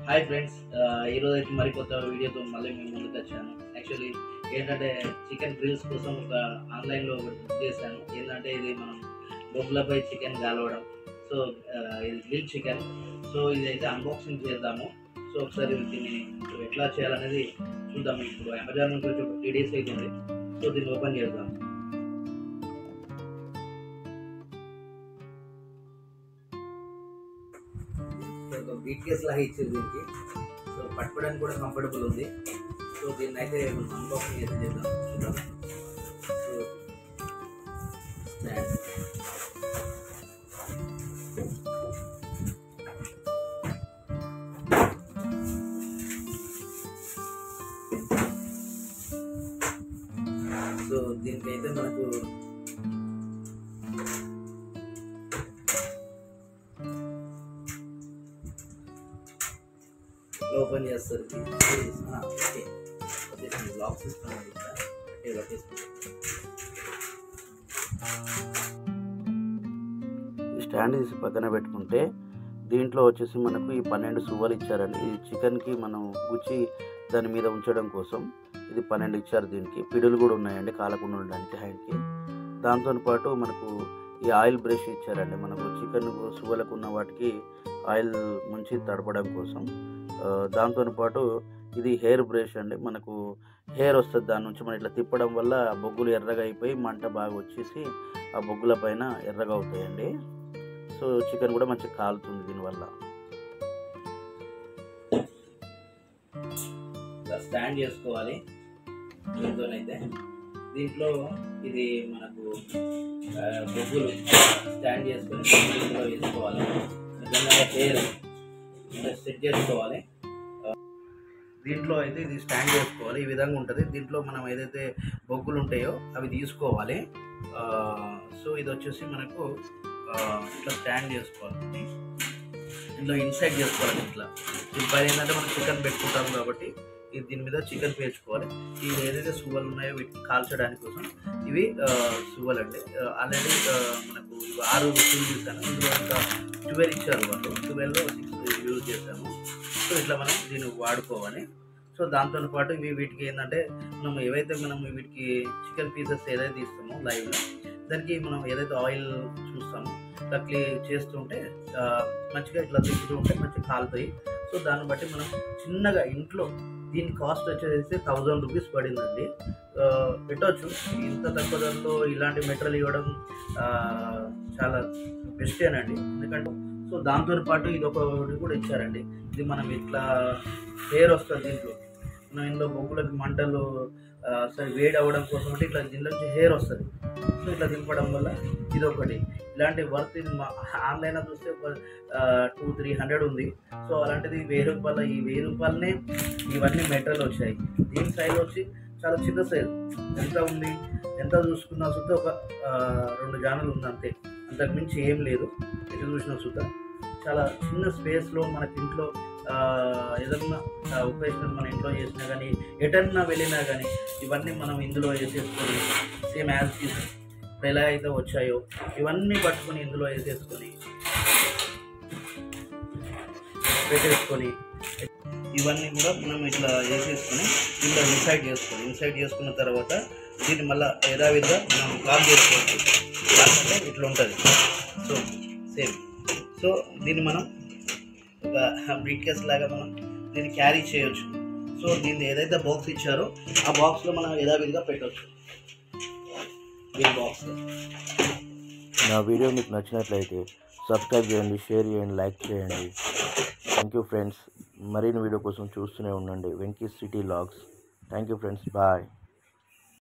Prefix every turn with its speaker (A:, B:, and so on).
A: Hi friends, ఈరోజు అయితే మరి కొత్త వీడియోతో మళ్ళీ మేము ముందుకు వచ్చాను. యాక్చువల్లీ ఏంటంటే చికెన్ గ్రిల్స్ కోసం ఒక ఆన్లైన్లో బుక్ చేశాను. ఏంటంటే ఇది మనం బొగ్గులపై చికెన్ కాలవడం. సో ఇది గ్రిల్ చికెన్. సో ఇదైతే అన్బాక్సింగ్ చేద్దాము. సో ఒకసారి దీన్ని ఎట్లా చేయాలనేది చూద్దాం. ఇప్పుడు అమెజాన్ నుంచి వచ్చి ఒక 3 days అవుతుంది. సో దీన్ని ఓపెన్ చేద్దాం. ఒక బీట్ కేస్ లాగా ఇచ్చేది దీనికి. సో పట్టుకోవడానికి కూడా కంఫర్టబుల్ ఉంది. సో దీన్ని అయితే మనం అన్బాక్సింగ్ అయితే చేద్దాం, చూద్దాం. సో స్టాండ్, సో దీనికైతే మనకు ఓపెన్ చేస్తారు. బ్లాక్ సిస్టమ్
B: స్టాండ్ తీసి పక్కన పెట్టుకుంటే దీంట్లో వచ్చేసి మనకు ఈ 12 సువ్వలు ఇచ్చారండి. ఈ చికెన్కి మనం గుచ్చి దాని మీద ఉంచడం కోసం ఇది 12 ఇచ్చారు. దీనికి పిడులు కూడా ఉన్నాయండి కాలకుండా ఉండడానికి హ్యాండ్కి. దాంతో పాటు మనకు ఈ ఆయిల్ బ్రష్ ఇచ్చారండి. మనకు చికెన్ సువ్వలకు ఉన్న వాటికి ఆయిల్ ముంచి తడపడం కోసం. దాంతో పాటు ఇది హెయిర్ బ్రష్ అండి. మనకు హెయిర్ వస్తుంది, దాని నుంచి మనం ఇట్లా తిప్పడం వల్ల బొగ్గులు ఎర్రగా అయిపోయి మంట బాగా వచ్చేసి ఆ బొగ్గుల పైన ఎర్రగా అవుతాయండి. సో చికెన్ కూడా మంచిగా కాలుతుంది దీనివల్ల.
A: స్టాండ్ చేసుకోవాలి దీంతోనైతే. దీంట్లో ఇది మనకు బొగ్గులు స్టాండ్ చేసుకొని దీంట్లో వేసుకోవాలి. హెయిర్ సెట్ చేసుకోవాలి. దీంట్లో అయితే ఇది స్టాండ్ చేసుకోవాలి. ఈ విధంగా ఉంటుంది. దీంట్లో మనం ఏదైతే బొగ్గులు ఉంటాయో అవి తీసుకోవాలి. సో ఇది వచ్చేసి మనకు ఇట్లా స్టాండ్ చేసుకోవాలి. ఇందులో ఇన్సైడ్ చేసుకోవాలి. ఇట్లా దీనిపైన ఏంటంటే మనం చికెన్ పెట్టుకుంటాం కాబట్టి ఇది దీని మీద చికెన్ పేర్చుకోవాలి. ఇవి ఏదైతే సువ్వలు ఉన్నాయో వీటిని కాల్చడానికి కోసం ఇవి సువ్వలు అండి. ఆల్రెడీ మనకు 6 సువ్వలు చూసాను. ఇందులో ఇంకా 12 ఇచ్చారు వాళ్ళు. 12లో 6 యూజ్ చేసాము. సో ఇట్లా మనం దీన్ని వాడుకోవాలి. సో దాంతో పాటు వీటికి ఏంటంటే మనం ఏవైతే మనం వీటికి చికెన్ పీసెస్ ఏదైతే ఇస్తామో లైవ్లో దానికి మనం ఏదైతే ఆయిల్ చూస్తామో ఇట్లా చేస్తుంటే మంచిగా ఇట్లా తిప్పుతూ ఉంటే మంచిగా కాలుతాయి. సో దాన్ని బట్టి మనం చిన్నగా ఇంట్లో దీని కాస్ట్ వచ్చేసి 1000 రూపీస్ పడిందండి. పెట్టవచ్చు. ఇంత తక్కువ ధరలో ఇలాంటి మెటీరియల్ ఇవ్వడం చాలా బెస్టేనండి. ఎందుకంటే సో దాంతో పాటు ఇది ఒకటి కూడా ఇచ్చారండి. ఇది మనం ఇట్లా హెయిర్ వస్తుంది దీంట్లో. మనం ఇందులో బొగ్గులకి మంటలు సరే వేడి అవ్వడం కోసం అంటే ఇట్లా దీంట్లో నుంచి హెయిర్ వస్తుంది. సో ఇట్లా దింపడం వల్ల ఇది ఒకటి. ఇలాంటి వర్త్ ఇది ఆన్లైన్లో చూస్తే ఒక 200-300 ఉంది. సో అలాంటిది 1000 రూపాయల. ఈ 1000 రూపాయలనే ఇవన్నీ మెటీరియల్ వచ్చాయి. దీని సైజ్ వచ్చి చాలా చిన్న సైజు. ఎంత ఉంది, ఎంత చూసుకున్నా చూస్తే ఒక 2 జానలు ఉంది అంతే. అంతకు మించి ఏం లేదు. ఎటు చూసినా చూద్దా చాలా చిన్న స్పేస్లో మనకి ఇంట్లో ఏదన్నా ఒకేషనల్ మన ఇంట్లో చేసినా కానీ ఎటన్నా వెళ్ళినా కానీ ఇవన్నీ మనం ఇందులో వేసేసుకొని సేమ్ యాజ్ ఇప్పుడు ఎలా అయితే వచ్చాయో ఇవన్నీ పట్టుకొని ఇందులో వేసేసుకొని పెట్టేసుకొని ఇవన్నీ కూడా మనం ఇట్లా వేసేసుకొని ఇందులో ఇన్సైడ్ చేసుకున్న తర్వాత దీన్ని మళ్ళీ యథావిధిగా మనం కాల్ చేసుకోవచ్చు. అంటే ఇట్లా ఉంటుంది. So same. సో దీన్ని మనం ఒక బ్రీట్ కేస్ లాగా మనం దీన్ని క్యారీ చేయొచ్చు. సో దీన్ని ఏదైతే బాక్స్ ఇచ్చారో ఆ బాక్స్లో మనం యథావిధిగా పెట్టవచ్చు. ఈ బాక్స్.
B: నా వీడియో మీకు నచ్చినట్లయితే సబ్స్క్రైబ్ చేయండి, షేర్ చేయండి, లైక్ చేయండి. Thank you friends. మరిన్ని వీడియో కోసం చూస్తూనే ఉండండి Venky city vlogs. Thank you friends. Bye.